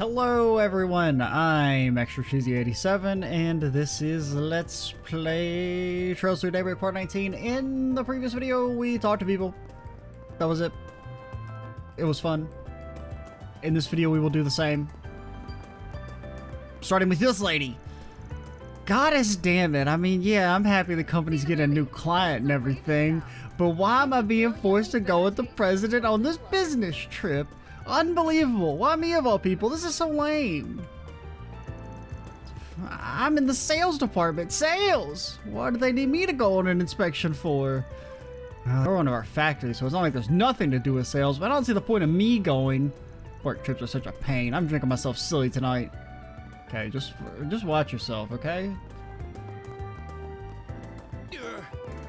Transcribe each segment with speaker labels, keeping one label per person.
Speaker 1: Hello everyone, I'm Extra Cheesy 87 and this is Let's Play Through Daybreak Part 19. In the previous video we talked to people. That was it. It was fun. In this video we will do the same. Starting with this lady. Goddess damn it, I mean yeah, I'm happy the company's getting a new client and everything, but why am I being forced to go with the president on this business trip? Unbelievable. Why me of all people? This is so lame. I'm in the sales department. Sales! Why do they need me to go on an inspection for? We're one of our factories, so it's not like there's nothing to do with sales, but I don't see the point of me going. Work trips are such a pain. I'm drinking myself silly tonight. Okay, just watch yourself, okay?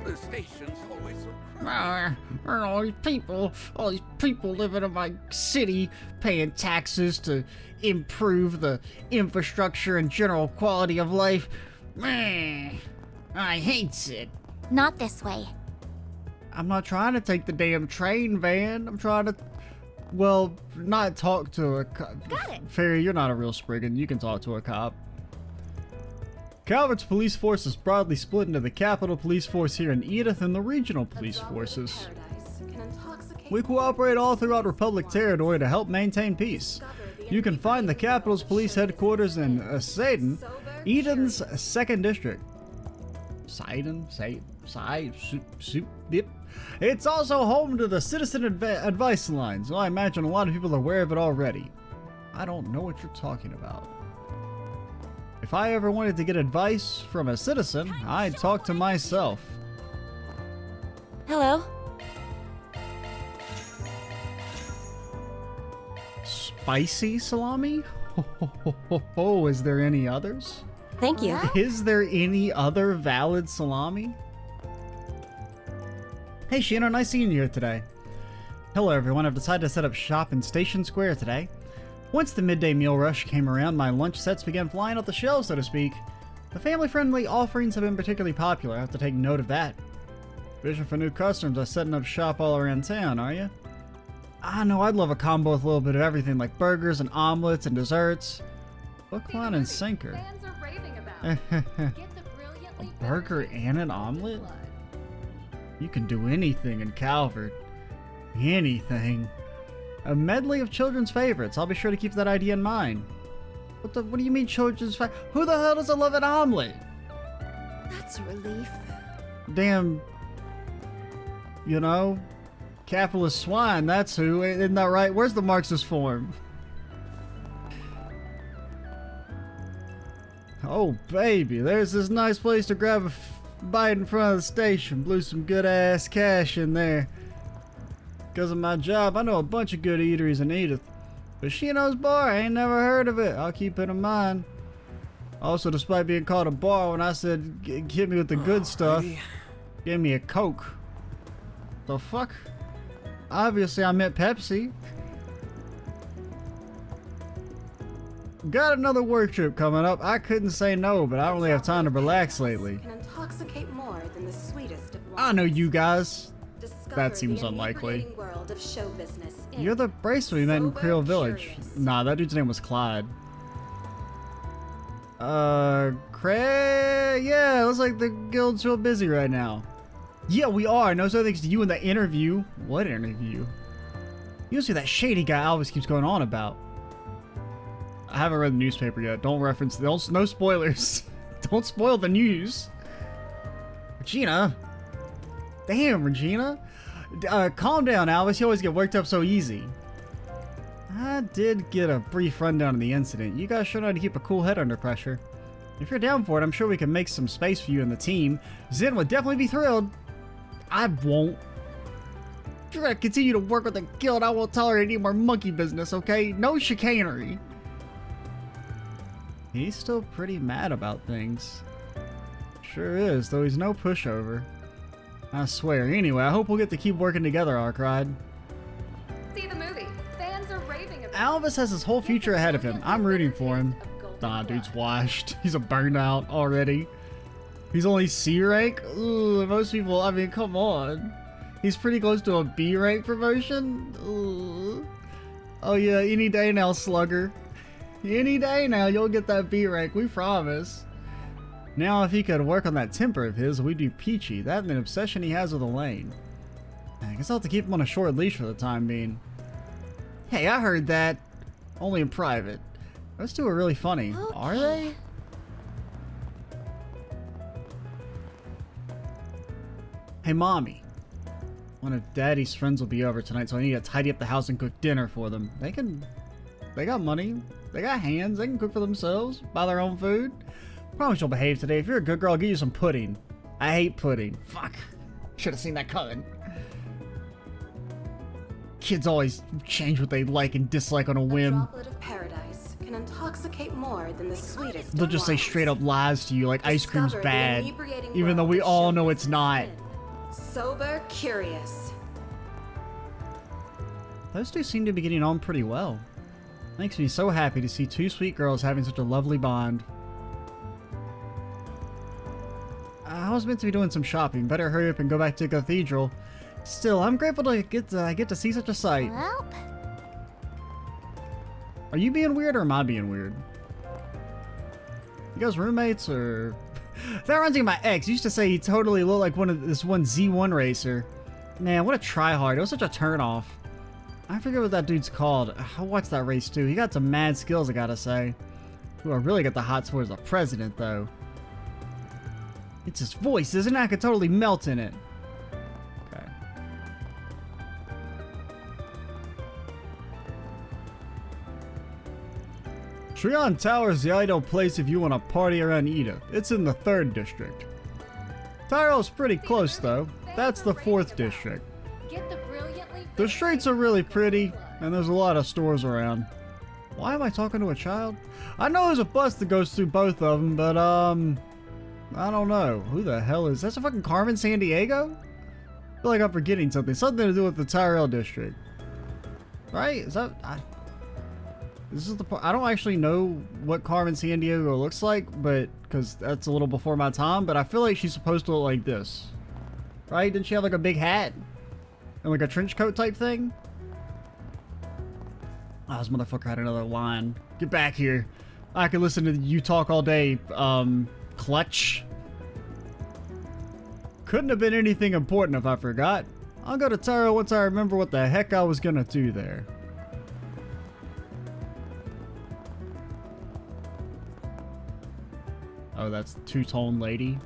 Speaker 2: The station's always so
Speaker 1: All these people living in my city, paying taxes to improve the infrastructure and general quality of life. I hates it.
Speaker 3: Not this way.
Speaker 1: I'm not trying to take the damn train van. I'm trying to, well, not talk to a cop.
Speaker 3: Got it.
Speaker 1: Fairy, you're not a real Spriggan. You can talk to a cop. Calvert's police force is broadly split into the Capital Police Force here in Edith and the Regional Police Forces. We cooperate all throughout Republic territory to help maintain peace. You can find the Capital's police headquarters in Sidon, Eden's 2nd District. Sidon? Yep. It's also home to the Citizen Advice Line, so I imagine a lot of people are aware of it already. I don't know what you're talking about. If I ever wanted to get advice from a citizen, I'd talk to myself.
Speaker 3: Hello?
Speaker 1: Spicy salami? Oh, is there any others?
Speaker 3: Thank you.
Speaker 1: Is there any other valid salami? Hey Sheena, nice seeing you here today. Hello everyone, I've decided to set up shop in Station Square today. Once the midday meal rush came around, my lunch sets began flying off the shelves, so to speak. The family-friendly offerings have been particularly popular. I have to take note of that. Vision for new customers are setting up shop all around town, are you? I know, I'd love a combo with a little bit of everything, like burgers and omelets and desserts. Hook, line, and sinker. A burger and an omelet? You can do anything in Calvert. Anything. A medley of children's favorites. I'll be sure to keep that idea in mind. What do you mean children's favorites? Who the hell doesn't love an omelet?
Speaker 3: That's a relief.
Speaker 1: Damn. You know? Capitalist swine, that's who. Isn't that right? Where's the Marxist form? Oh, baby. There's this nice place to grab a bite in front of the station. Blew some good ass cash in there. Because of my job, I know a bunch of good eateries in Edith. But Sheeno's bar, I ain't never heard of it. I'll keep it in mind. Also, despite being called a bar, when I said, hit me with the good stuff, gave me a Coke. The fuck? Obviously, I meant Pepsi. Got another work trip coming up. I couldn't say no, but I don't really have time to relax lately. I know you guys. That seems unlikely. You're the bracelet we met in Creel Village. Nah, that dude's name was Clyde. Craig? Yeah, looks like the guild's real busy right now. Yeah, we are. No so thanks to you in the interview. What interview? You see that shady guy Alvis keeps going on about. I haven't read the newspaper yet. Don't reference, no spoilers. Don't spoil the news. Regina. Damn, Regina. Calm down, Alvis. You always get worked up so easy. I did get a brief rundown of the incident. You guys sure know how to keep a cool head under pressure. If you're down for it, I'm sure we can make some space for you and the team. Zen would definitely be thrilled. I won't. If you're gonna continue to work with the guild, I won't tolerate any more monkey business, okay? No chicanery. He's still pretty mad about things. Sure is, though he's no pushover. I swear. Anyway, I hope we'll get to keep working together, Arkride.
Speaker 4: See the movie. Fans are raving about
Speaker 1: Alvis has his whole future ahead of him. I'm rooting for him. Nah, dude's washed. He's a burnout already. He's only C rank? Ooh, most people, I mean, come on. He's pretty close to a B rank promotion? Ooh. Oh yeah, any day now, slugger. Any day now, you'll get that B rank, we promise. Now, if he could work on that temper of his, we'd do peachy. That and an obsession he has with Elaine. I guess I'll have to keep him on a short leash for the time being. Hey, I heard that. Only in private. Those two are really funny.
Speaker 3: Okay.
Speaker 1: Are they? Hey, Mommy. One of Daddy's friends will be over tonight, so I need to tidy up the house and cook dinner for them. They got money. They got hands. They can cook for themselves. Buy their own food. Promise you'll behave today. If you're a good girl, I'll give you some pudding. I hate pudding. Fuck. Should have seen that coming. Kids always change what they like and dislike on a whim.
Speaker 5: A droplet of paradise can intoxicate more than the sweetest.
Speaker 1: They'll just say
Speaker 5: wines.
Speaker 1: straight up lies to you, like ice cream's
Speaker 5: Discover the
Speaker 1: bad,
Speaker 5: inebriating
Speaker 1: even though
Speaker 5: world
Speaker 1: we
Speaker 5: of
Speaker 1: all know
Speaker 5: sugar
Speaker 1: it's not.
Speaker 5: sin. Sober, curious.
Speaker 1: Those two seem to be getting on pretty well. Makes me so happy to see two sweet girls having such a lovely bond. I was meant to be doing some shopping. Better hurry up and go back to the cathedral. Still, I'm grateful to get to see such a sight.
Speaker 3: Well,
Speaker 1: Are you being weird or am I being weird? You guys roommates or... That reminds me of my ex. He used to say he totally looked like this one Z1 racer. Man, what a tryhard. It was such a turnoff. I forget what that dude's called. I watched that race too. He got some mad skills, I gotta say. Who I really got the hots for is the president, though. It's his voice, isn't it? I could totally melt in it. Okay. Trion Tower is the ideal place if you want to party around Edith. It's in the 3rd district. Tyro's pretty close, though. That's the 4th district.
Speaker 4: Get the brilliantly
Speaker 1: The streets are really pretty, and there's a lot of stores around. Why am I talking to a child? I know there's a bus that goes through both of them, but, I don't know. Who the hell is... That's a fucking Carmen San Diego? I feel like I'm forgetting something. Something to do with the Tyrell district. Right? Is that... This is the part... I don't actually know what Carmen San Diego looks like, but... Because that's a little before my time, but I feel like she's supposed to look like this. Right? Didn't she have like a big hat? And like a trench coat type thing? Oh, this motherfucker had another line. Get back here. I could listen to you talk all day, Clutch. Couldn't have been anything important if I forgot. I'll go to Tyro once I remember what the heck I was gonna do there. Oh, that's the two-tone lady.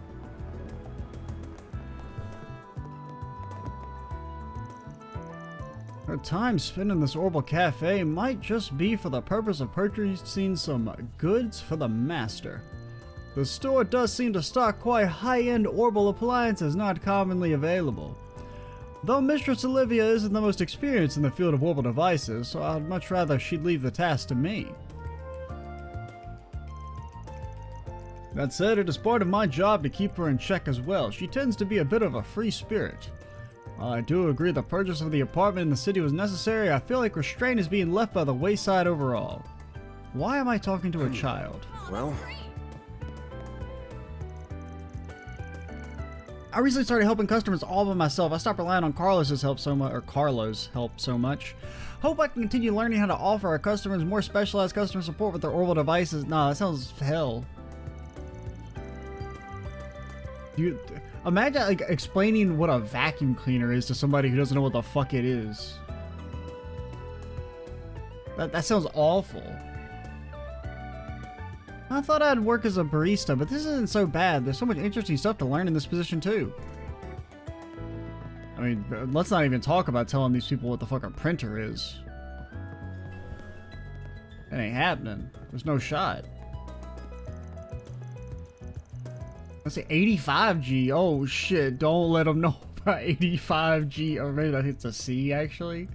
Speaker 1: Her time spent in this Orbital Cafe might just be for the purpose of purchasing some goods for the master. The store does seem to stock quite high-end Orbital appliances not commonly available. Though Mistress Olivia isn't the most experienced in the field of Orbital devices, so I'd much rather she'd leave the task to me. That said, it is part of my job to keep her in check as well. She tends to be a bit of a free spirit. While I do agree the purchase of the apartment in the city was necessary, I feel like restraint is being left by the wayside overall. Why am I talking to a child?
Speaker 2: Well,
Speaker 1: I recently started helping customers all by myself. I stopped relying on Carlos's help so much, or Carlos' help so much. Hope I can continue learning how to offer our customers more specialized customer support with their Orbital devices. Nah, that sounds hell. You imagine like explaining what a vacuum cleaner is to somebody who doesn't know what the fuck it is. That sounds awful. I thought I'd work as a barista, but this isn't so bad. There's so much interesting stuff to learn in this position too. I mean, let's not even talk about telling these people what the fuck a printer is. It ain't happening. There's no shot. Let's say 85G. Oh shit, don't let them know about 85G. Or maybe that hits a C actually.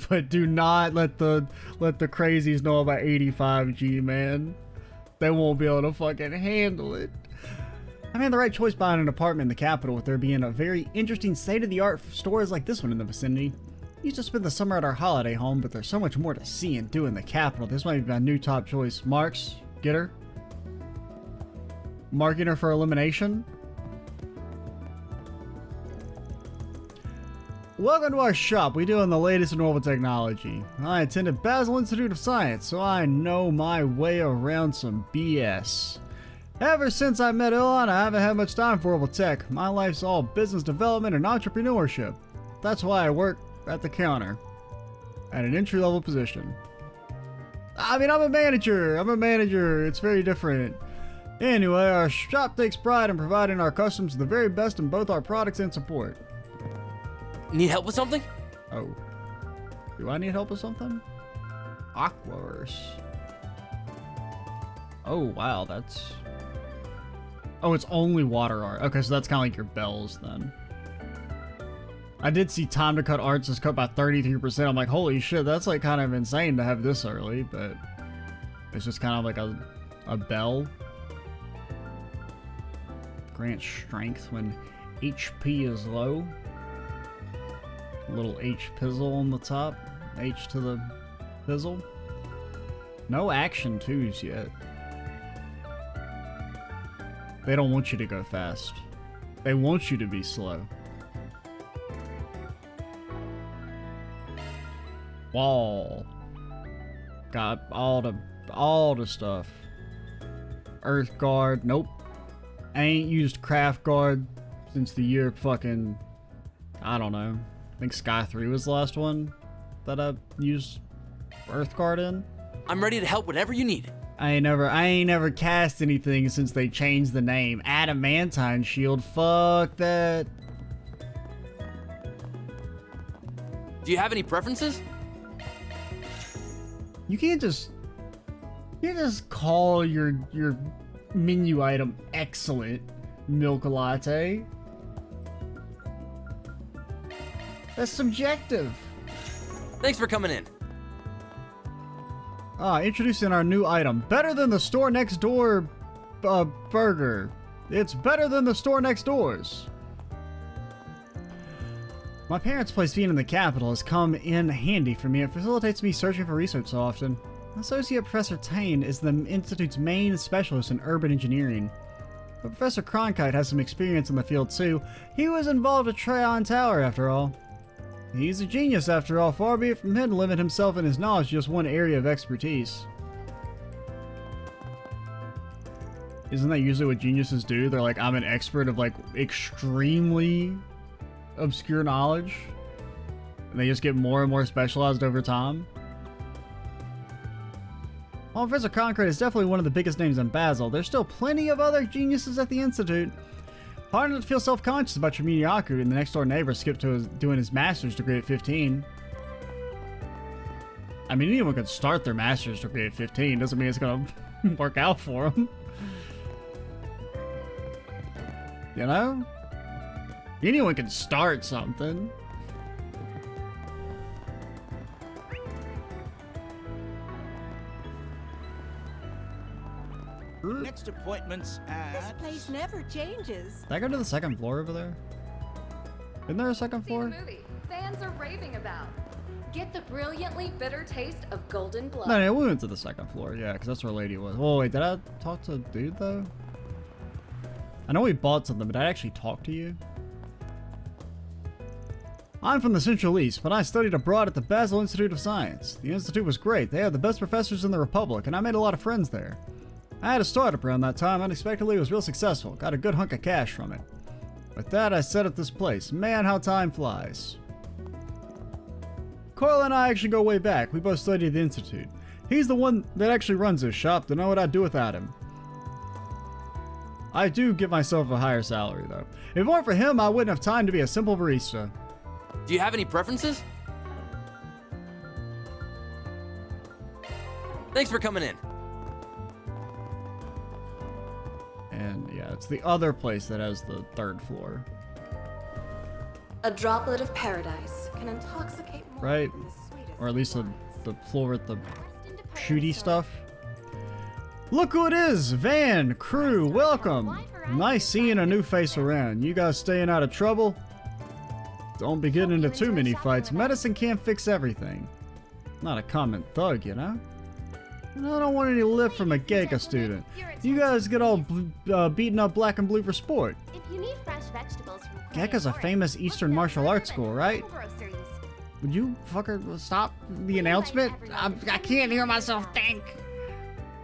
Speaker 1: But do not let the crazies know about 85G, man. They won't be able to fucking handle it. I made the right choice buying an apartment in the capital, with there being a very interesting state-of-the-art stores like this one in the vicinity. Used to spend the summer at our holiday home, but there's so much more to see and do in the capital. This might be my new top choice. Marks, get her. Marking her for elimination. Welcome to our shop. We deal in the latest in orbital technology. I attended Basel Institute of Science, so I know my way around some BS. Ever since I met Ilan, I haven't had much time for orbital tech. My life's all business development and entrepreneurship. That's why I work at the counter, at an entry-level position. I mean, I'm a manager. It's very different. Anyway, our shop takes pride in providing our customers the very best in both our products and support.
Speaker 6: Need help with something?
Speaker 1: Oh. Do I need help with something? Aquaverse. Oh, wow, that's... Oh, it's only water art. Okay, so that's kind of like your bells, then. I did see time to cut arts is cut by 33%. I'm like, holy shit, that's like kind of insane to have this early, but... It's just kind of like a bell. Grant strength when HP is low. Little H pizzle on the top. H to the pizzle. No action 2s yet. They don't want you to go fast. They want you to be slow. Wall. Got all the stuff. Earth guard. Nope. I ain't used craft guard since the year fucking... I don't know. I think Sky 3 was the last one that I used Earth Guard in.
Speaker 6: I'm ready to help whatever you need.
Speaker 1: I ain't never cast anything since they changed the name. Adamantine Shield, fuck that.
Speaker 6: Do you have any preferences?
Speaker 1: You can't just call your menu item excellent milk latte. That's subjective.
Speaker 6: Thanks for coming in.
Speaker 1: Introducing our new item. Better than the store next door burger. It's better than the store next doors. My parents' place being in the capital has come in handy for me. It facilitates me searching for research so often. Associate Professor Tane is the Institute's main specialist in urban engineering. But Professor Cronkite has some experience in the field too. He was involved with Tryon Tower after all. He's a genius after all, far be it from him to limit himself and his knowledge to just one area of expertise. Isn't that usually what geniuses do? They're like, I'm an expert of like extremely obscure knowledge. And they just get more and more specialized over time. While Professor Concrete is definitely one of the biggest names in Basel, there's still plenty of other geniuses at the Institute. Hard not to feel self-conscious about your mediocrity and the next door neighbor skipped to doing his master's degree at 15. I mean, anyone could start their master's degree at 15. Doesn't mean it's gonna work out for them. You know? Anyone can start something.
Speaker 7: Next appointment's at...
Speaker 8: This place never changes.
Speaker 1: Did I go to the second floor over there? Isn't there a second
Speaker 4: See
Speaker 1: floor?
Speaker 4: the movie fans are raving about. Get the brilliantly bitter taste of golden blood.
Speaker 1: No, we went to the second floor. Yeah, because that's where Lady was. Oh, wait, did I talk to a dude, though? I know we bought something, but did I actually talk to you? I'm from the Central East, but I studied abroad at the Basel Institute of Science. The institute was great. They had the best professors in the Republic, and I made a lot of friends there. I had a startup around that time. Unexpectedly, it was real successful. Got a good hunk of cash from it. With that, I set up this place. Man, how time flies. Carl and I actually go way back. We both studied at the Institute. He's the one that actually runs this shop. Don't know what I'd do without him. I do give myself a higher salary, though. If it weren't for him, I wouldn't have time to be a simple barista.
Speaker 6: Do you have any preferences? Thanks for coming in.
Speaker 1: And yeah, it's the other place that has the third floor.
Speaker 5: A droplet of paradise can intoxicate more
Speaker 1: Right?
Speaker 5: than the sweetest
Speaker 1: Or at least
Speaker 5: wines.
Speaker 1: the floor with the shooty stuff. Look who it is! Van, crew, welcome! Nice seeing a new face around. You guys staying out of trouble? Don't be getting into too many fights. Medicine can't fix everything. Not a common thug, you know? And I don't want any lift from a Geika student. You guys get all beaten up black and blue for sport.
Speaker 3: If you need fresh vegetables from
Speaker 1: Gekka's a famous Eastern martial arts school, right? Would you fucker stop the announcement? I can't hear myself think.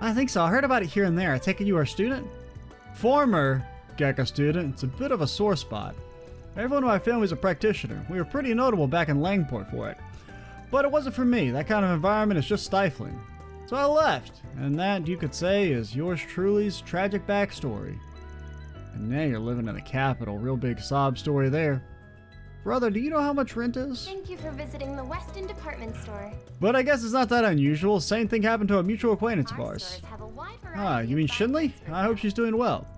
Speaker 1: I think so. I heard about it here and there. I take it you are a student? Former Gekka student. It's a bit of a sore spot. Everyone in my family is a practitioner. We were pretty notable back in Langport for it. But it wasn't for me. That kind of environment is just stifling. So I left. And that, you could say, is yours truly's tragic backstory. And now you're living in the capital. Real big sob story there. Brother, do you know how much rent is?
Speaker 3: Thank you for visiting the Weston department store.
Speaker 1: But I guess it's not that unusual. Same thing happened to a mutual acquaintance of ours. Ah, you mean Shinley? I hope she's doing well.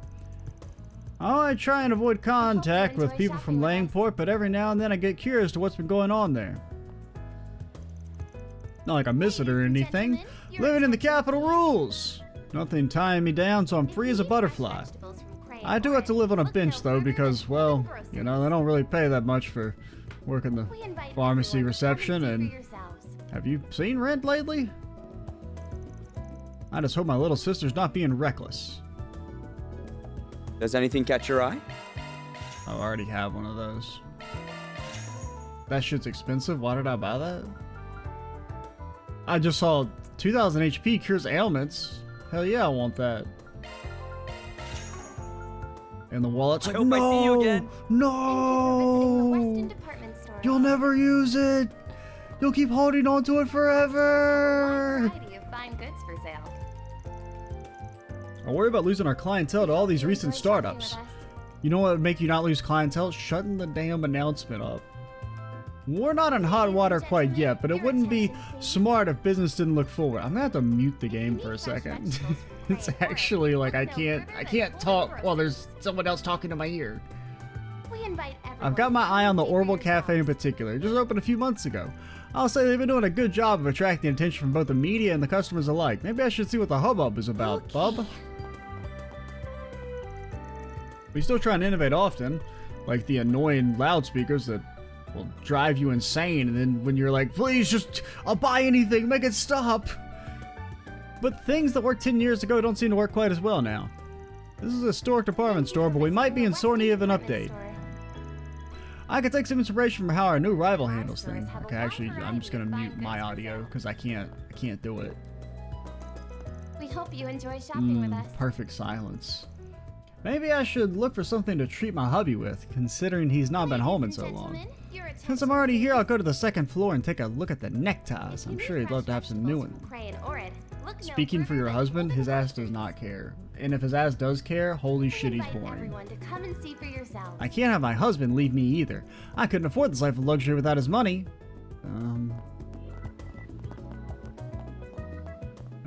Speaker 1: Oh, I try and avoid contact with people from Langport, but every now and then I get curious to what's been going on there. Not like I miss it or anything. Living in the capital rules. Nothing tying me down, so I'm free as a butterfly. I do have to live on a bench though because, well, you know, they don't really pay that much for working the pharmacy reception. And have you seen rent lately? I just hope my little sister's not being reckless.
Speaker 9: Does anything catch your eye?
Speaker 1: I already have one of those. That shit's expensive. Why did I buy that? I just saw 2000 HP cures ailments. Hell yeah, I want that. And the wallet's like,
Speaker 9: hope I see you again.
Speaker 1: No! You'll never use it! You'll keep holding on to it forever! I worry about losing our clientele to all these recent startups. You know what would make you not lose clientele? Shutting the damn announcement up. We're not in hot water quite yet, but it wouldn't be smart if business didn't look forward. I'm gonna have to mute the game for a second. It's actually like I can't talk while there's someone else talking to my ear. I've got my eye on the Orville Cafe in particular. It just opened a few months ago. I'll say they've been doing a good job of attracting attention from both the media and the customers alike. Maybe I should see what the hubbub is about, bub. We still try and innovate often, like the annoying loudspeakers that will drive you insane, and then when you're like, please just, I'll buy anything, make it stop. But things that worked 10 years ago don't seem to work quite as well now. This is a historic department store, but we might be in sore need of an update. I could take some inspiration from how our new rival handles things. Okay, actually, I'm just gonna mute my audio because I can't do it.
Speaker 3: We hope you enjoy shopping with us.
Speaker 1: Perfect silence. Maybe I should look for something to treat my hubby with, considering he's not been home in so long. Since I'm already here, I'll go to the second floor and take a look at the neckties. I'm sure he'd love to have some new ones. Speaking for your husband, his ass does not care. And if his ass does care, holy shit, he's boring. I can't have my husband leave me either. I couldn't afford this life of luxury without his money. I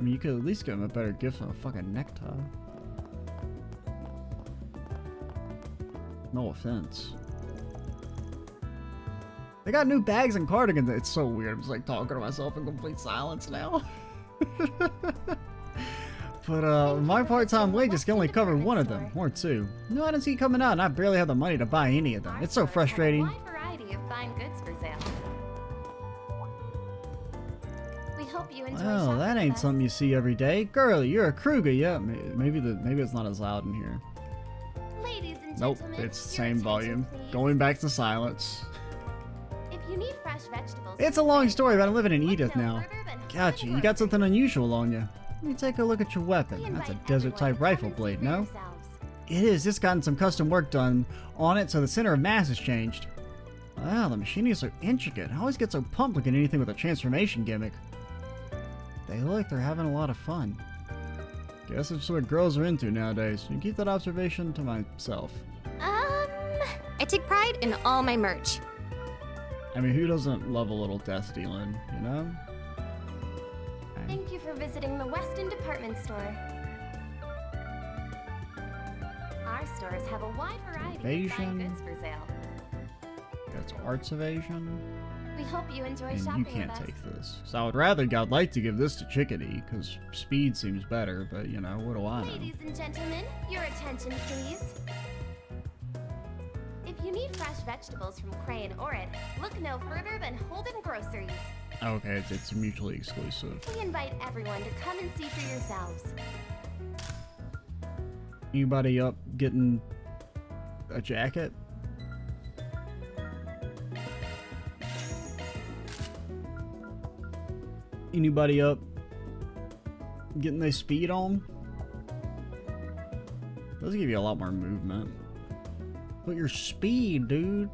Speaker 1: mean, you could at least give him a better gift than a fucking necktie. No offense. They got new bags and cardigans. It's so weird. I'm just like talking to myself in complete silence now. But my part-time wages can only cover one of them, or two. No, I didn't see it coming out, and I barely have the money to buy any of them. It's so frustrating. Well, that ain't something you see every day. Girlie, you're a Kruger, yeah. Maybe it's not as loud in here. Nope, it's the same volume. Going back to silence. It's a long story, but I'm living in Edith now. Gotcha, you got something unusual on you. Let me take a look at your weapon. That's a desert-type rifle blade, no? It is. Just gotten some custom work done on it, so the center of mass has changed. Wow, the machining is so intricate. I always get so pumped looking at anything with a transformation gimmick. They look like they're having a lot of fun. Guess that's what girls are into nowadays. You keep that observation to myself.
Speaker 3: I take pride in all my merch.
Speaker 1: I mean, who doesn't love a little death dealing, you know? Okay.
Speaker 3: Thank you for visiting the Weston department store. Our stores have a wide variety of fine goods for sale.
Speaker 1: That's arts evasion.
Speaker 3: We hope you enjoy
Speaker 1: and
Speaker 3: shopping
Speaker 1: you can't
Speaker 3: with us.
Speaker 1: take this. So I'd like to give this to Chickadee, because speed seems better, but you know, what do I know?
Speaker 3: Ladies and gentlemen, your attention please. If you need fresh vegetables from Crane or Ed, look no further than Holden Groceries.
Speaker 1: Okay, it's mutually exclusive.
Speaker 3: We invite everyone to come and see for yourselves.
Speaker 1: Anybody up getting a jacket? anybody up getting their speed on. Does give you a lot more movement. But your speed, dude.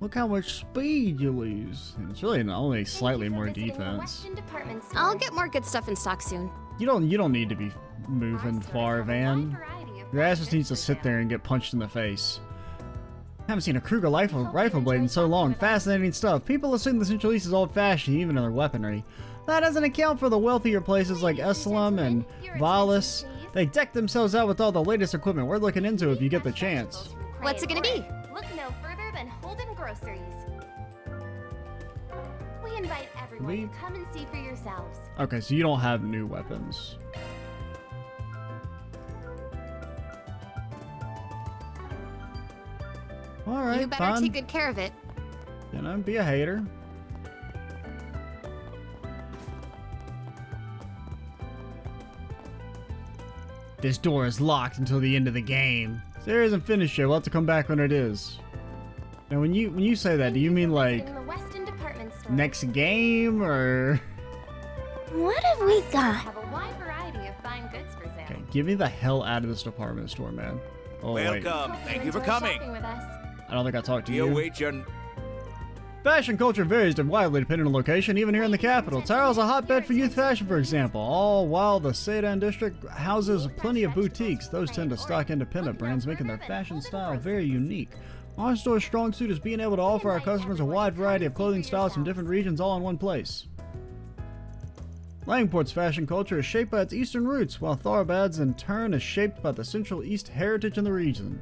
Speaker 1: Look how much speed you lose. And it's really only slightly more defense.
Speaker 3: I'll get more good stuff in stock soon.
Speaker 1: You don't need to be moving far, Van. Your ass just needs to sit there and get punched in the face. Haven't seen a Kruger rifle blade in so long. Fascinating stuff. People assume the Central East is old-fashioned, even in their weaponry. That doesn't account for the wealthier places like Eslam and Valis. They deck themselves out with all the latest equipment. We're looking into it if you get the chance.
Speaker 3: What's it gonna be? Look no further than Holden Groceries. We invite everyone to come and see for yourselves.
Speaker 1: Okay, so you don't have new weapons. Alright,
Speaker 3: You better
Speaker 1: fine.
Speaker 3: take good care of it.
Speaker 1: You know, be a hater. This door is locked until the end of the game. Series isn't finished yet. We'll have to come back when it is. Now, when you say that, do you mean like next game or?
Speaker 3: What have we got? Have a wide variety of fine goods for sale.
Speaker 1: Okay, get me the hell out of this department store, man. Oh wait,
Speaker 7: Welcome. Thank you for coming.
Speaker 1: I don't think I talked to you.
Speaker 7: You wait your...
Speaker 1: Fashion culture varies widely depending on location, even here in the capital. Tyrell is a hotbed for youth fashion, for example. All while the Sedan district houses plenty of boutiques. Those tend to stock independent brands, making their fashion style very unique. Our store's strong suit is being able to offer our customers a wide variety of clothing styles from different regions all in one place. Langport's fashion culture is shaped by its eastern roots, while Thorabad's in turn is shaped by the Central East heritage in the region.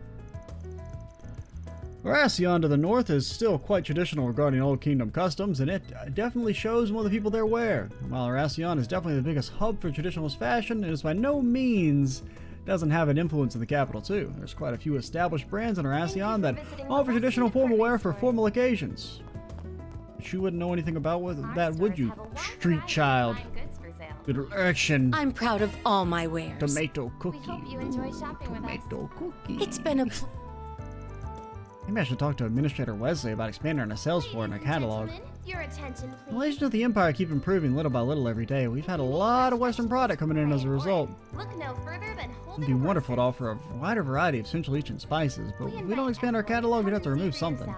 Speaker 1: Arasion to the north is still quite traditional regarding Old Kingdom customs, and it definitely shows what the people there wear. While Arasion is definitely the biggest hub for traditionalist fashion, it is by no means doesn't have an influence in the capital too. There's quite a few established brands in Arasion that offer traditional formal wear for formal occasions. But you wouldn't know anything about that, would you, street child? Good direction.
Speaker 10: I'm proud of all my wares.
Speaker 1: Tomato cookie.
Speaker 3: We hope you enjoy shopping with us.
Speaker 1: Tomato cookie.
Speaker 10: It's been a...
Speaker 1: Maybe I should talk to Administrator Wesley about expanding our sales floor and our catalog.
Speaker 3: Your attention, please.
Speaker 1: Relations with the Empire keep improving little by little every day. We've had a lot of Western product coming in as a result.
Speaker 3: Look no further than
Speaker 1: It'd be wonderful to offer a wider variety of Central Eastern spices, but if we don't expand our catalog, we'd have to remove something.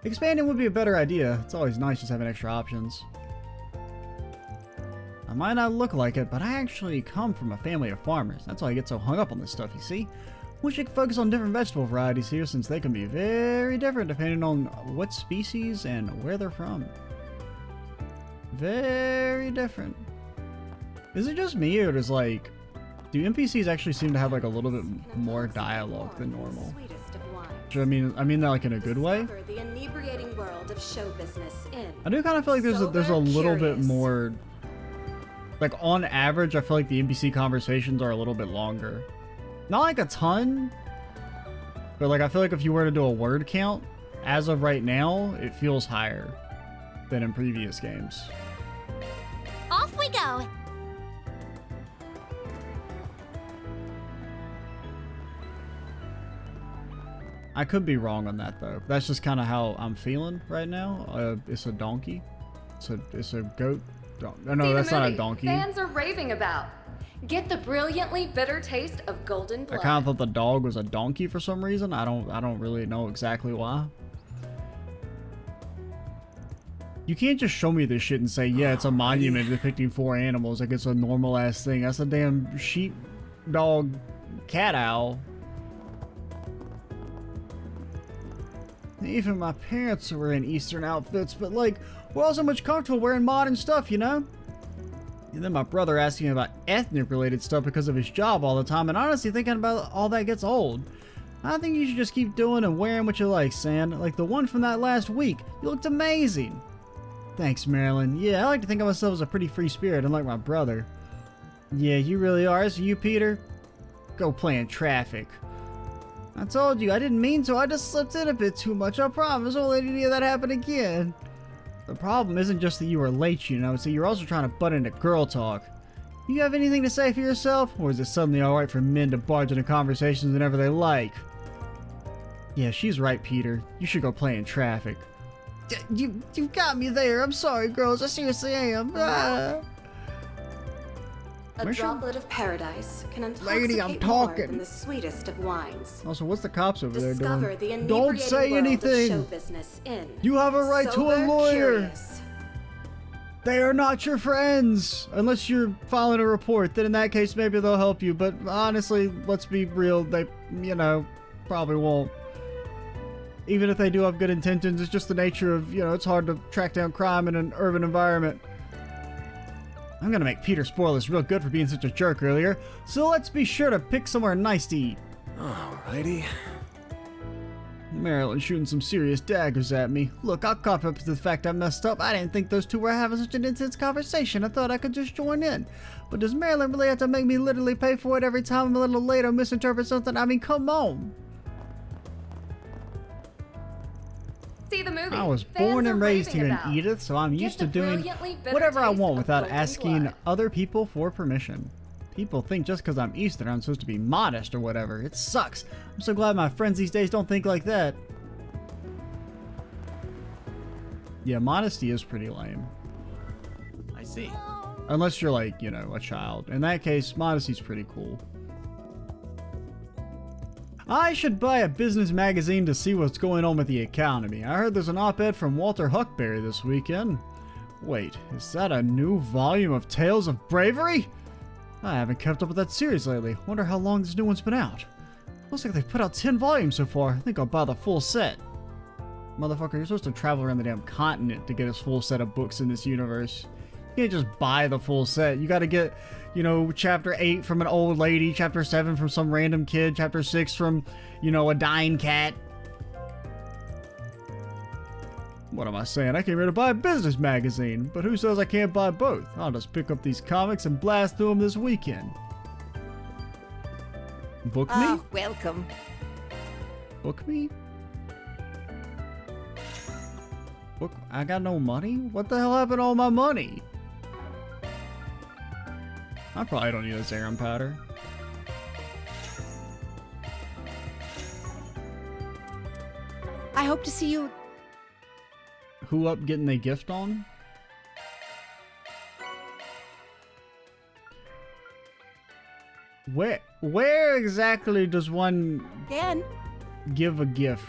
Speaker 1: Expanding would be a better idea. It's always nice just having extra options. I might not look like it, but I actually come from a family of farmers. That's why I get so hung up on this stuff, you see? Wish I could focus on different vegetable varieties here, since they can be very different depending on what species and where they're from. Very different. Is it just me, or does like... do NPCs actually seem to have like a little bit more dialogue than normal? I mean that like in a good way?
Speaker 5: The inebriating world of show business in
Speaker 1: I do kind of feel like there's a little bit more... like on average, I feel like the NPC conversations are a little bit longer. Not like a ton, but like I feel like if you were to do a word count, as of right now, it feels higher than in previous games.
Speaker 3: Off we go.
Speaker 1: I could be wrong on that though. That's just kind of how I'm feeling right now. It's a donkey. It's a goat. No, that's not a donkey.
Speaker 4: Fans are raving about. Get the brilliantly bitter taste of golden blood.
Speaker 1: I kind of thought the dog was a donkey for some reason. I don't really know exactly why. You can't just show me this shit and say, yeah, it's a monument depicting 4 animals like it's a normal ass thing. That's a damn sheep, dog, cat owl. Even my parents were in Eastern outfits, but like, we're all so much comfortable wearing modern stuff, you know? And then my brother asking about ethnic related stuff because of his job all the time, and honestly thinking about all that gets old. I think you should just keep doing and wearing what you like, San. Like the one from that last week. You looked amazing. Thanks, Marilyn. Yeah, I like to think of myself as a pretty free spirit, unlike my brother. Yeah, you really are. So you, Peter? Go play in traffic. I told you, I didn't mean to. I just slipped in a bit too much. I promise. I won't let any of that happen again. The problem isn't just that you were late, you know. So you're also trying to butt into girl talk. You have anything to say for yourself? Or is it suddenly alright for men to barge into conversations whenever they like? Yeah, she's right, Peter. You should go play in traffic. You've got me there. I'm sorry, girls. I seriously am.
Speaker 5: A
Speaker 1: Mission?
Speaker 5: droplet of paradise can
Speaker 1: Lady, I'm
Speaker 5: intoxicate more
Speaker 1: talking.
Speaker 5: than the sweetest of wines.
Speaker 1: Also, what's the cops over there
Speaker 5: Discover
Speaker 1: doing?
Speaker 5: the inebriating
Speaker 1: Don't say
Speaker 5: world
Speaker 1: anything.
Speaker 5: of show business in
Speaker 1: You have a right to a
Speaker 5: Sober
Speaker 1: lawyer.
Speaker 5: Curious.
Speaker 1: They are not your friends! Unless you're filing a report, then in that case maybe they'll help you, but honestly, let's be real, they, probably won't. Even if they do have good intentions, it's just the nature of, it's hard to track down crime in an urban environment. I'm gonna make Peter spoil this real good for being such a jerk earlier, so let's be sure to pick somewhere nice to eat.
Speaker 6: Alrighty.
Speaker 1: Marilyn's shooting some serious daggers at me. Look, I'll cop up to the fact I messed up. I didn't think those two were having such an intense conversation. I thought I could just join in. But does Marilyn really have to make me literally pay for it every time I'm a little late or misinterpret something? I mean, come on.
Speaker 4: See the movie.
Speaker 1: I was
Speaker 4: Fans
Speaker 1: born
Speaker 4: are
Speaker 1: and raised
Speaker 4: raving
Speaker 1: here in
Speaker 4: about.
Speaker 1: Edith, so I'm
Speaker 4: Get
Speaker 1: used
Speaker 4: the
Speaker 1: to doing
Speaker 4: brilliantly bitter
Speaker 1: whatever I
Speaker 4: taste
Speaker 1: want
Speaker 4: of
Speaker 1: without
Speaker 4: golden
Speaker 1: asking
Speaker 4: blood.
Speaker 1: other people for permission. People think just because I'm Eastern I'm supposed to be modest or whatever. It sucks. I'm so glad my friends these days don't think like that. Yeah, modesty is pretty lame.
Speaker 6: I see.
Speaker 1: Unless you're like, a child. In that case, modesty's pretty cool. I should buy a business magazine to see what's going on with the economy. I heard there's an op-ed from Walter Huckberry this weekend. Wait, is that a new volume of Tales of Bravery? I haven't kept up with that series lately. Wonder how long this new one's been out. Looks like they've put out 10 volumes so far. I think I'll buy the full set. Motherfucker, you're supposed to travel around the damn continent to get a full set of books in this universe. You can't just buy the full set. You gotta get, chapter 8 from an old lady, chapter 7 from some random kid, chapter 6 from, a dying cat. What am I saying? I came here to buy a business magazine, but who says I can't buy both? I'll just pick up these comics and blast through them this weekend. Book me?
Speaker 8: Ah, welcome.
Speaker 1: Book me? Book? I got no money? What the hell happened to all my money? I probably don't need this serum powder.
Speaker 8: I hope to see you.
Speaker 1: Who up getting a gift on? Where exactly does one
Speaker 8: again.
Speaker 1: give a gift?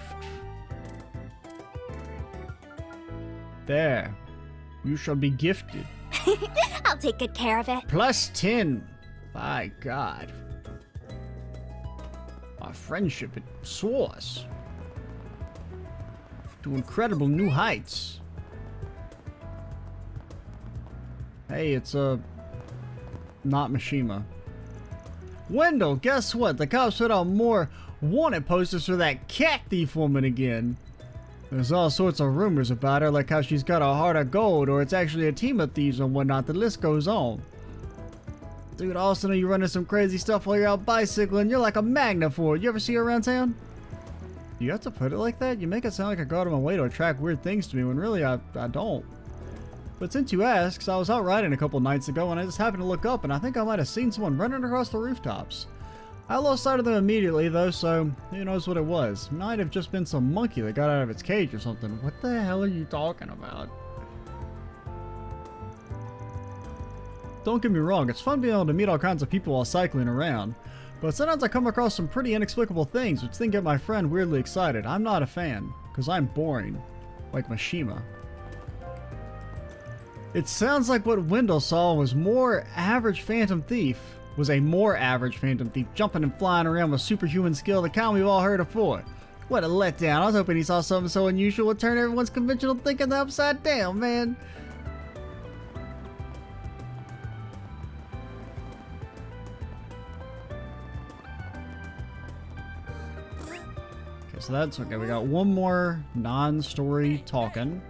Speaker 1: There. You shall be gifted.
Speaker 3: I'll take good care of it.
Speaker 1: Plus 10. By God. Our friendship, it soars to incredible new heights. Hey, it's not Mishima. Wendell, guess what? The cops put out more wanted posters for that cat thief woman again. There's all sorts of rumors about her, like how she's got a heart of gold, or it's actually a team of thieves and whatnot. The list goes on. Dude, I also know you're running some crazy stuff while you're out bicycling. You're like a magnet for it. You ever see her around town? You have to put it like that? You make it sound like I go out of my way to attract weird things to me, when really I don't. But since you ask, I was out riding a couple nights ago and I just happened to look up and I think I might have seen someone running across the rooftops. I lost sight of them immediately though, so who knows what it was. Might have just been some monkey that got out of its cage or something. What the hell are you talking about? Don't get me wrong, it's fun being able to meet all kinds of people while cycling around. But sometimes I come across some pretty inexplicable things which then get my friend weirdly excited. I'm not a fan, because I'm boring. Like Mishima. It sounds like what Wendell saw was a more average Phantom Thief jumping and flying around with superhuman skill, the kind we've all heard of before. What a letdown. I was hoping he saw something so unusual would turn everyone's conventional thinking upside down, man. Okay, so that's okay. We got one more non-story talking.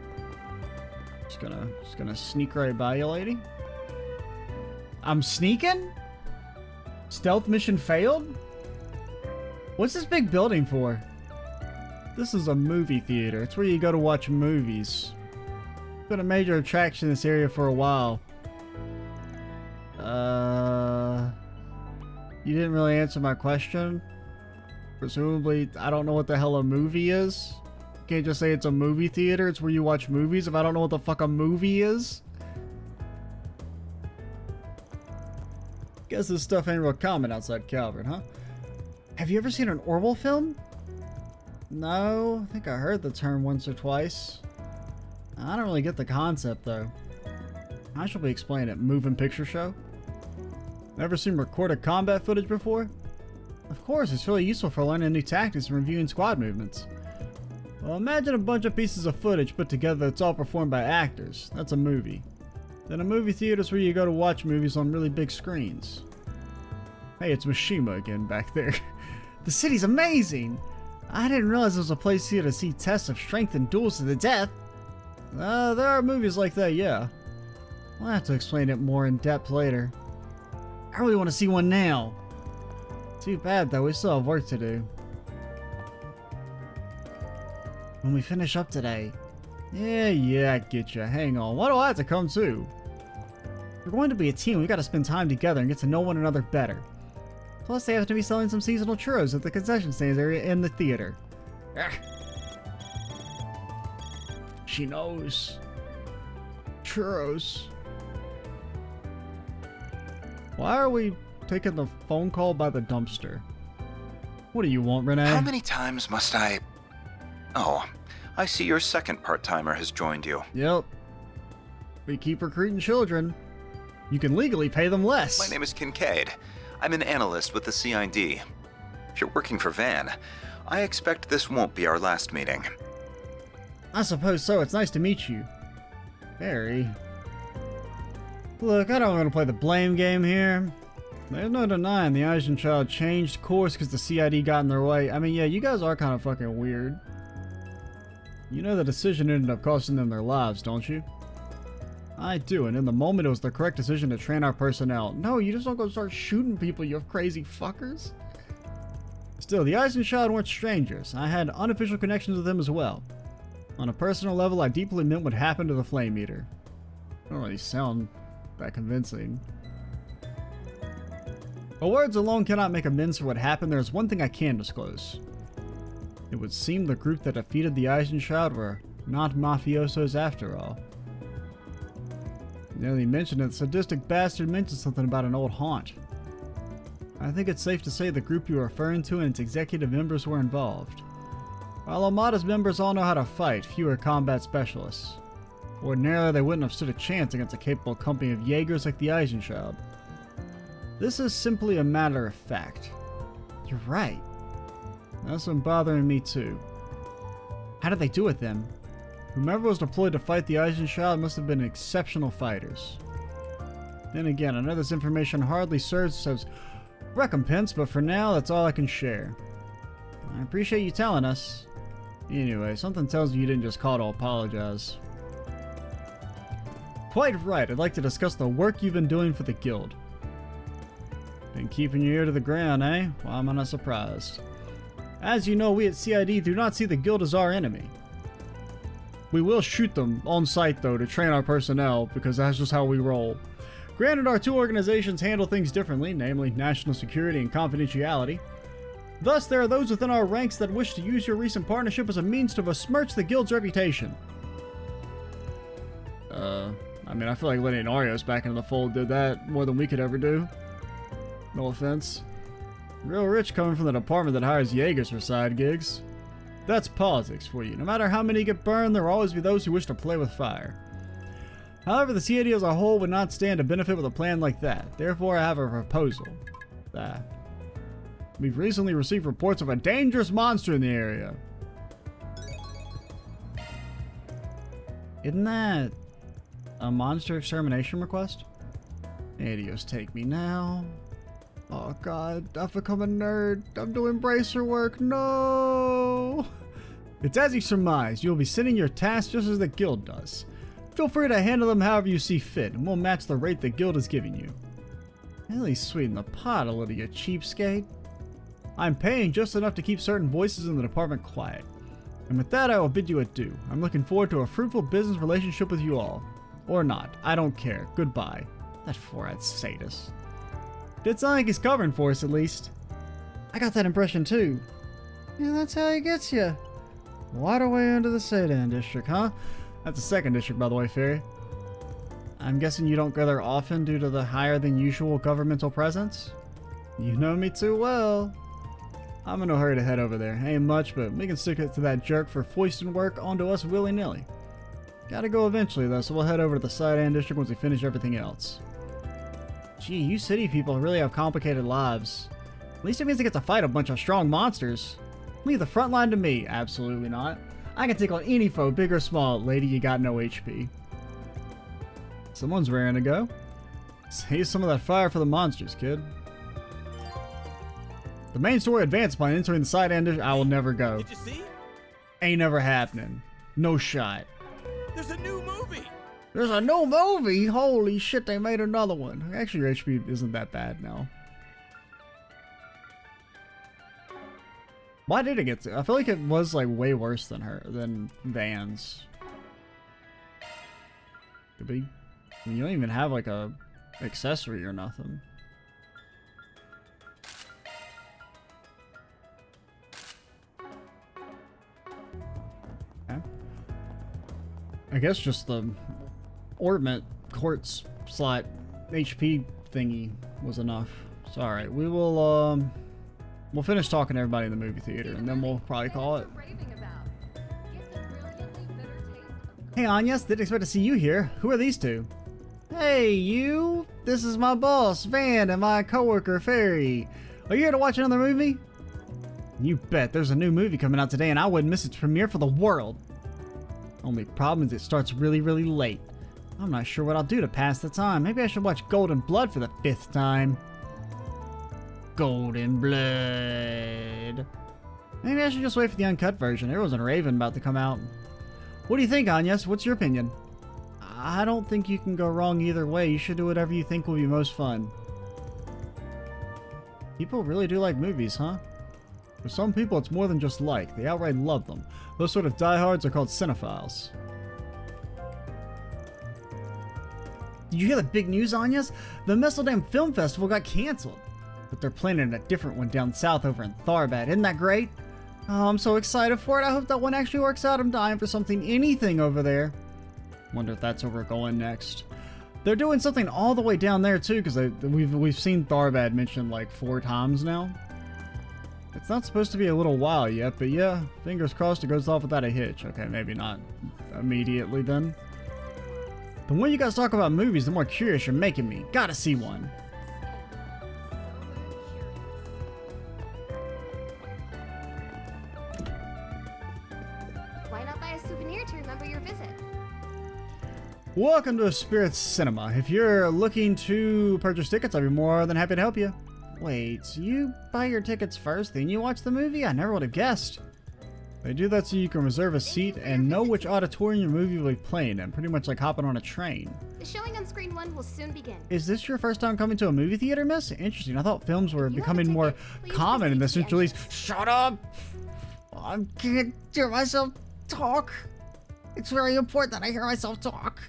Speaker 1: Just gonna sneak right by you, lady. I'm sneaking? Stealth mission failed? What's this big building for? This is a movie theater. It's where you go to watch movies. It's been a major attraction in this area for a while. You didn't really answer my question. Presumably, I don't know what the hell a movie is. Can't just say it's a movie theater. It's where you watch movies if I don't know what the fuck a movie is. Guess this stuff ain't real common outside Calvert, huh? Have you ever seen an Orwell film? No, I think I heard the term once or twice. I don't really get the concept, though. I shall be explaining it. Moving picture show? Never seen recorded combat footage before? Of course, it's really useful for learning new tactics and reviewing squad movements. Well, imagine a bunch of pieces of footage put together that's all performed by actors. That's a movie. Then a movie theater is where you go to watch movies on really big screens. Hey, it's Mishima again back there. The city's amazing! I didn't realize there was a place here to see tests of strength and duels to the death. There are movies like that, yeah. We'll have to explain it more in depth later. I really want to see one now. Too bad though, we still have work to do. When we finish up today. Yeah, I get you. Hang on, why do I have to come too? We're going to be a team, we gotta spend time together and get to know one another better. Plus they have to be selling some seasonal churros at the concession stands area in the theater. Ugh. She knows. Churros. Why are we taking the phone call by the dumpster? What do you want, Renee?
Speaker 10: How many times must I... Oh, I see your second part-timer has joined you.
Speaker 1: Yep. We keep recruiting children. You can legally pay them less.
Speaker 10: My name is Kincaid. I'm an analyst with the CID. If you're working for Van, I expect this won't be our last meeting.
Speaker 1: I suppose so. It's nice to meet you. Very. Look, I don't want to play the blame game here. There's no denying the Asian child changed course because the CID got in their way. I mean, yeah, you guys are kind of fucking weird. You know the decision ended up costing them their lives, don't you? I do, and in the moment it was the correct decision to train our personnel. No, you just don't go start shooting people, you crazy fuckers. Still, the Eisenchild weren't strangers. I had unofficial connections with them as well. On a personal level, I deeply meant what happened to the Flame Eater. Don't really sound that convincing. But words alone cannot make amends for what happened. There's one thing I can disclose. It would seem the group that defeated the Eisenchild were not mafiosos after all. Now that you mentioned it, the sadistic bastard mentioned something about an old haunt. I think it's safe to say the group you're referring to and its executive members were involved. While Armada's members all know how to fight, few are combat specialists. Ordinarily, they wouldn't have stood a chance against a capable company of Jaegers like the Eisenchild. This is simply a matter of fact. You're right. That's been bothering me too. How did they do it then? Whomever was deployed to fight the Eisenchild must have been exceptional fighters. Then again, I know this information hardly serves as recompense, but for now, that's all I can share. I appreciate you telling us. Anyway, something tells me you didn't just call to apologize. Quite right, I'd like to discuss the work you've been doing for the guild. Been keeping your ear to the ground, eh? Why am I not surprised? As you know, we at CID do not see the guild as our enemy. We will shoot them on sight though to train our personnel, because that's just how we roll. Granted, our two organizations handle things differently, namely national security and confidentiality. Thus, there are those within our ranks that wish to use your recent partnership as a means to besmirch the guild's reputation. I mean, I feel like letting Arios back into the fold did that more than we could ever do. No offense. Real rich coming from the department that hires Jaegers for side gigs. That's politics for you. No matter how many get burned, there will always be those who wish to play with fire. However, the CID as a whole would not stand to benefit with a plan like that. Therefore, I have a proposal. We've recently received reports of a dangerous monster in the area. Isn't that a monster extermination request? Adios, take me now. Oh god, I've become a nerd. I'm doing bracer work. No! It's as you surmised. You'll be sending your tasks just as the guild does. Feel free to handle them however you see fit, and we'll match the rate the guild is giving you. At least sweeten the pot a little, you cheapskate. I'm paying just enough to keep certain voices in the department quiet. And with that, I will bid you adieu. I'm looking forward to a fruitful business relationship with you all. Or not. I don't care. Goodbye. That four-eyed sadist. Did sound like he's covering for us, at least. I got that impression, too. Yeah, that's how he gets you. Right away into the Sedan district, huh? That's the second district, by the way, Fairy. I'm guessing you don't go there often due to the higher than usual governmental presence? You know me too well. I'm in no hurry to head over there. Ain't much, but we can stick it to that jerk for foisting work onto us willy-nilly. Gotta go eventually, though, so we'll head over to the Side-End District once we finish everything else. Gee, you city people really have complicated lives. At least it means they get to fight a bunch of strong monsters. Leave the front line to me. Absolutely not. I can take on any foe, big or small. Lady, you got no HP. Someone's raring to go. Save some of that fire for the monsters, kid. The main story advance upon entering the Side-End District. I will never go.
Speaker 7: Did you see?
Speaker 1: Ain't never happening. No shot.
Speaker 7: There's a new movie.
Speaker 1: There's a new movie? Holy shit, they made another one. Actually, your HP isn't that bad now. Why did it get to? I feel like it was like way worse than Van's. Could be. I mean, you don't even have like a accessory or nothing. Okay. I guess just the ornament quartz slot HP thingy was enough. So alright, we will we'll finish talking to everybody in the movie theater and then we'll probably call it. Hey Agnes, didn't expect to see you here. Who are these two? Hey you! This is my boss, Van, and my coworker, Fairy. Are you here to watch another movie? You bet, there's a new movie coming out today and I wouldn't miss its premiere for the world. Only problem is it starts really, really late. I'm not sure what I'll do to pass the time. Maybe I should watch Golden Blood for the 5th time. Golden Blood. Maybe I should just wait for the uncut version. There was a Raven about to come out. What do you think, Agnes? What's your opinion? I don't think you can go wrong either way. You should do whatever you think will be most fun. People really do like movies, huh? For some people, it's more than just like. They outright love them. Those sort of diehards are called cinephiles. Did you hear the big news, Agnes? The Messeldam Film Festival got canceled. But they're planning a different one down south over in Tharbad. Isn't that great? Oh, I'm so excited for it. I hope that one actually works out. I'm dying for anything over there. Wonder if that's where we're going next. They're doing something all the way down there too, because we've seen Tharbad mentioned like 4 times now. It's not supposed to be a little while yet, but yeah, fingers crossed it goes off without a hitch. Okay, maybe not immediately then. The more you guys talk about movies, the more curious you're making me. Gotta see one.
Speaker 3: Why not buy a souvenir to remember your visit?
Speaker 1: Welcome to Spirit Cinema. If you're looking to purchase tickets, I'd be more than happy to help you. Wait, you buy your tickets first, then you watch the movie? I never would have guessed. They do that so you can reserve a seat and know which auditorium your movie will be playing in, pretty much like hopping on a train.
Speaker 3: The showing on screen 1 will soon begin.
Speaker 1: Is this your first time coming to a movie theater, miss? Interesting. I thought films were becoming more common in this release. Shut up! I can't hear myself talk. It's very important that I hear myself talk.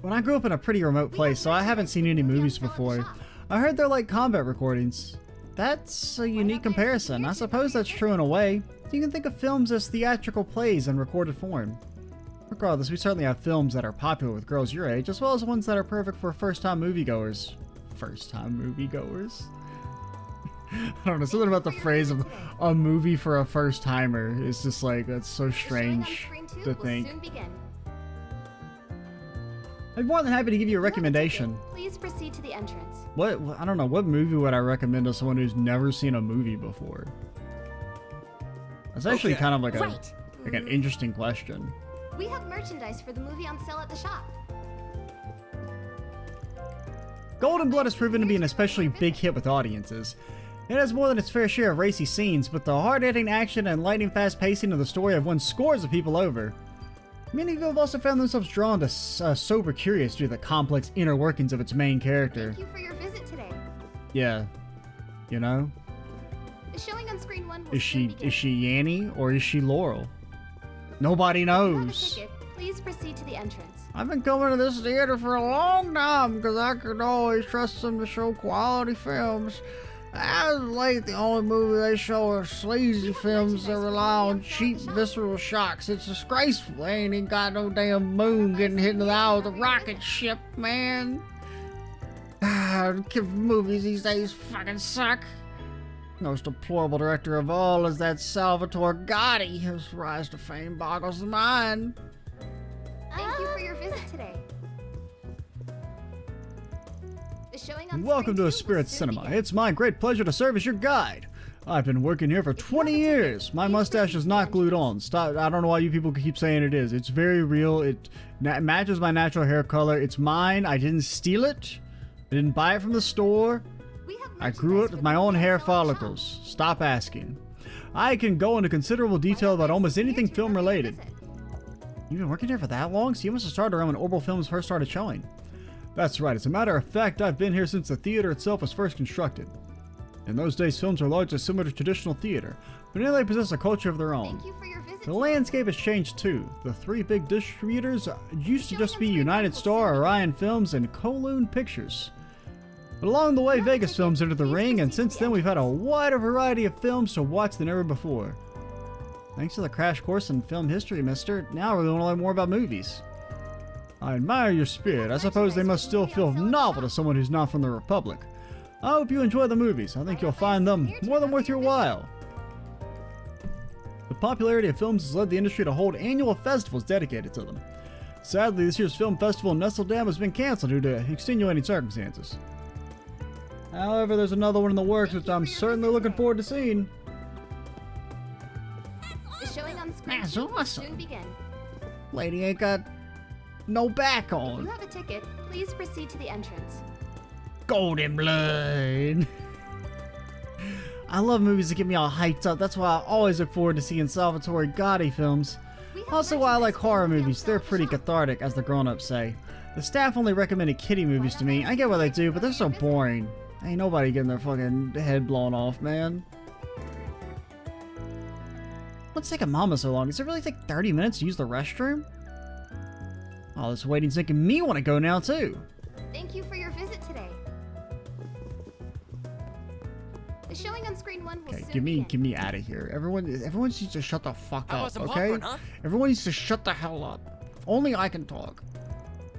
Speaker 1: When I grew up in a pretty remote place, so I haven't seen any movies before. I heard they're like combat recordings. That's a unique comparison. I suppose that's true in a way. You can think of films as theatrical plays in recorded form. Regardless, we certainly have films that are popular with girls your age, as well as ones that are perfect for first-time moviegoers. First-time moviegoers? I don't know, something about the phrase of a movie for a first-timer is just like, that's so strange to think. I'd be more than happy to give you a recommendation.
Speaker 3: Please proceed to the entrance.
Speaker 1: What? I don't know. What movie would I recommend to someone who's never seen a movie before? That's actually kind of like an interesting question.
Speaker 3: We have merchandise for the movie on sale at the shop.
Speaker 1: Golden Blood has proven to be an especially big hit with audiences. It has more than its fair share of racy scenes, but the hard-hitting action and lightning-fast pacing of the story have won scores of people over. Many people have also found themselves drawn to Sober Curious due to the complex inner workings of its main character.
Speaker 3: Thank you for your visit today.
Speaker 1: Yeah. You know?
Speaker 3: The showing on screen 1 will
Speaker 1: Is she
Speaker 3: begin.
Speaker 1: Yanni or is she Laurel? Nobody knows.
Speaker 3: If you have a ticket, please proceed to the entrance.
Speaker 1: I've been coming to this theater for a long time because I could always trust them to show quality films. I like the only movie they show are sleazy films that rely on cheap visceral shocks. It's disgraceful. They ain't even got no damn moon getting hit in the eye with a rocket ship, man. Movies these days fucking suck. Most deplorable director of all is that Salvatore Gotti. His rise to fame boggles the mind.
Speaker 3: Thank you for your visit today. The showing on
Speaker 1: Welcome
Speaker 3: screen
Speaker 1: to A
Speaker 3: two will
Speaker 1: Spirit
Speaker 3: soon
Speaker 1: Cinema.
Speaker 3: begin.
Speaker 1: It's my great pleasure to serve as your guide. I've been working here for 20 years. My mustache is not glued on. Stop. I don't know why you people keep saying it is. It's very real. It matches my natural hair color. It's mine. I didn't steal it. I didn't buy it from the store.
Speaker 3: We have
Speaker 1: I grew it
Speaker 3: merchandise
Speaker 1: with
Speaker 3: for
Speaker 1: my
Speaker 3: the
Speaker 1: own hair
Speaker 3: fans on the shop.
Speaker 1: follicles. Stop asking. I can go into considerable detail about almost anything film related. You've been working here for that long? So you must have started around when Orbital Films first started showing. That's right. As a matter of fact, I've been here since the theater itself was first constructed. In those days, films were largely similar to traditional theater, but now they possess a culture of their own.
Speaker 3: Thank you for your visit.
Speaker 1: The landscape has changed too. The three big distributors used to just be United Star, Orion Films, and Kowloon Pictures. But along the way, Vegas Films entered the ring, and since then we've had a wider variety of films to watch than ever before. Thanks to the crash course in film history, mister, now we want to learn more about movies. I admire your spirit. I suppose they must still feel novel to someone who's not from the Republic. I hope you enjoy the movies. I think you'll find them more than worth your while. The popularity of films has led the industry to hold annual festivals dedicated to them. Sadly, this year's film festival in Nestle Dam has been canceled due to extenuating circumstances. However, there's another one in the works which I'm certainly looking forward to seeing.
Speaker 3: The showing on screen
Speaker 1: That's
Speaker 3: two will
Speaker 1: awesome.
Speaker 3: soon begin.
Speaker 1: Lady ain't got no back
Speaker 3: If you
Speaker 1: on.
Speaker 3: have a ticket, please proceed to the entrance.
Speaker 1: Golden blood. I love movies that get me all hyped up. That's why I always look forward to seeing Salvatore Gotti films.
Speaker 3: We have
Speaker 1: Also why I like
Speaker 3: merchandise
Speaker 1: horror
Speaker 3: for the
Speaker 1: movies.
Speaker 3: fans
Speaker 1: They're
Speaker 3: on the
Speaker 1: pretty
Speaker 3: shop.
Speaker 1: cathartic, as the grown-ups say. The staff only recommended kiddie movies to me. I get what they do, but they're so boring. Ain't nobody getting their fucking head blown off, man. What's taking Mama so long? Does it really take 30 minutes to use the restroom? Oh, this waiting's making me want to go now, too.
Speaker 3: Thank you for your visit today. The showing on screen one will
Speaker 1: Okay,
Speaker 3: soon begin.
Speaker 1: get me out of here. Everyone needs to shut the fuck
Speaker 7: How
Speaker 1: up,
Speaker 7: about some
Speaker 1: okay?
Speaker 7: popcorn, huh?
Speaker 1: Everyone needs to shut the hell up. Only I can talk.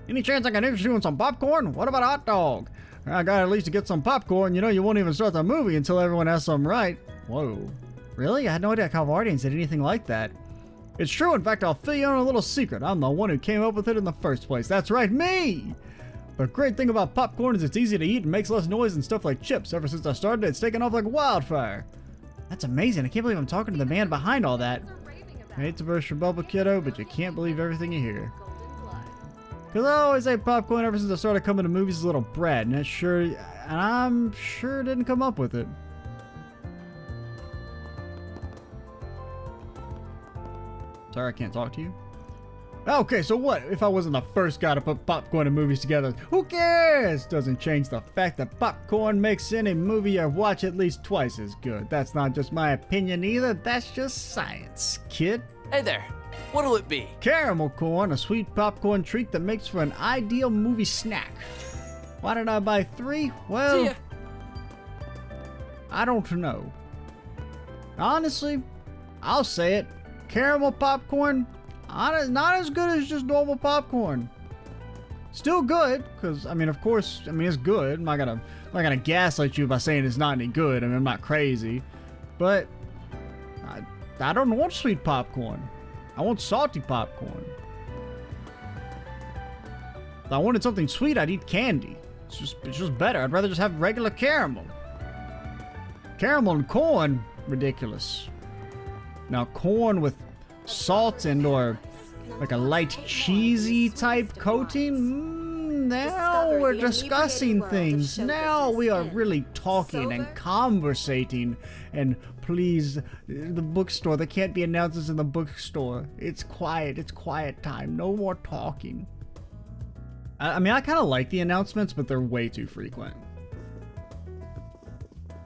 Speaker 1: Any chance I can interest you in some popcorn? What about a hot dog? I got at least to get some popcorn. You know you won't even start the movie until everyone has some right. Whoa. Really? I had no idea Calvardians did anything like that. It's true. In fact, I'll fill you in on a little secret. I'm the one who came up with it in the first place. That's right, me! The great thing about popcorn is it's easy to eat and makes less noise than stuff like chips. Ever since I started, it's taken off like wildfire. That's amazing. I can't believe I'm talking to the man behind all that. I hate to burst your bubble, kiddo, but you can't believe everything you hear. Because I always ate popcorn ever since I started coming to movies as a little brat, and I'm sure didn't come up with it. Sorry, I can't talk to you. Okay, so what if I wasn't the first guy to put popcorn and movies together? Who cares? Doesn't change the fact that popcorn makes any movie I watch at least twice as good. That's not just my opinion either, that's just science, kid.
Speaker 7: Hey there. What'll it be?
Speaker 1: Caramel corn, a sweet popcorn treat that makes for an ideal movie snack. Why did I buy 3?
Speaker 7: See
Speaker 1: Well,
Speaker 7: ya.
Speaker 1: I don't know. Honestly, I'll say it. Caramel popcorn, not as good as just normal popcorn. Still good, because, I mean, of course, it's good. I'm not gonna gaslight you by saying it's not any good. I'm not crazy. But, I don't want sweet popcorn. I want salty popcorn. If I wanted something sweet, I'd eat candy. It's just better. I'd rather just have regular caramel. Caramel and corn, ridiculous. Now corn with salt and or like a light cheesy type coating, now we're discussing things. Now we are really talking and conversating. And please, the bookstore, there can't be announcements in the bookstore. It's quiet time. No more talking. I mean, I kind of like the announcements, but they're way too frequent.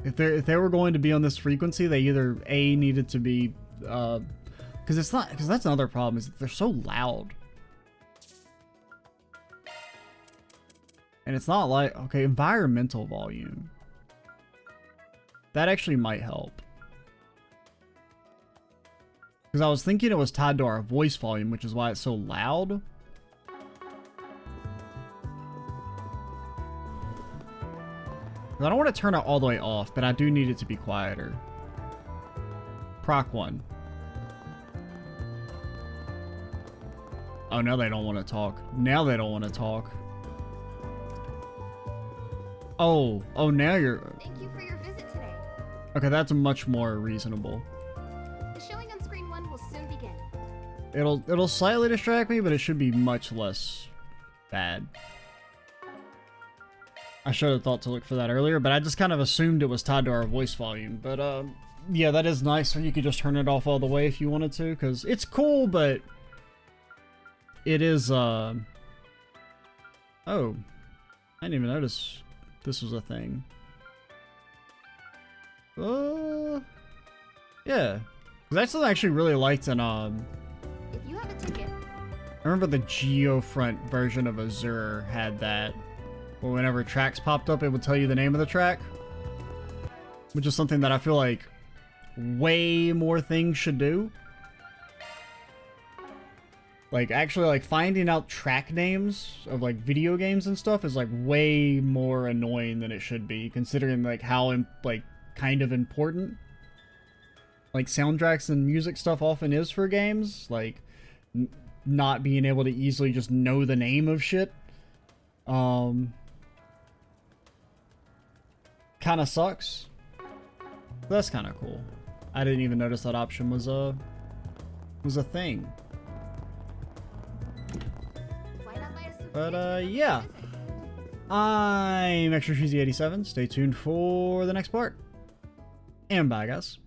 Speaker 1: If they were going to be on this frequency, they either A, needed to be, because that's another problem, is that they're so loud. And it's not like, okay, environmental volume. That actually might help. Because I was thinking it was tied to our voice volume, which is why it's so loud. I don't want to turn it all the way off, but I do need it to be quieter. Proc 1. Oh, now they don't want to talk. Now they don't want to talk. Oh, now you're...
Speaker 3: Thank you for your visit today.
Speaker 1: Okay, that's much more reasonable.
Speaker 3: The showing on screen 1 will soon begin.
Speaker 1: It'll slightly distract me, but it should be much less bad. I should have thought to look for that earlier, but I just kind of assumed it was tied to our voice volume. But yeah, that is nice. So you could just turn it off all the way if you wanted to, because it's cool, but it is oh, I didn't even notice this was a thing. Yeah, that's something I actually really liked in
Speaker 3: If you have a ticket,
Speaker 1: I remember the Geofront version of Azure had that. Well, whenever tracks popped up, it would tell you the name of the track, which is something that I feel like way more things should do. Like, actually, like, finding out track names of, like, video games and stuff is, like, way more annoying than it should be, considering, like, how, like, kind of important, like, soundtracks and music stuff often is for games. Like, not being able to easily just know the name of shit. Kind of sucks. That's kind of cool. I didn't even notice that option was a thing.
Speaker 3: why not buy a souvenir
Speaker 1: But
Speaker 3: ticket for
Speaker 1: yeah.
Speaker 3: your visit?
Speaker 1: I'm Extra Cheesy 87. Stay tuned for the next part. And bye, guys.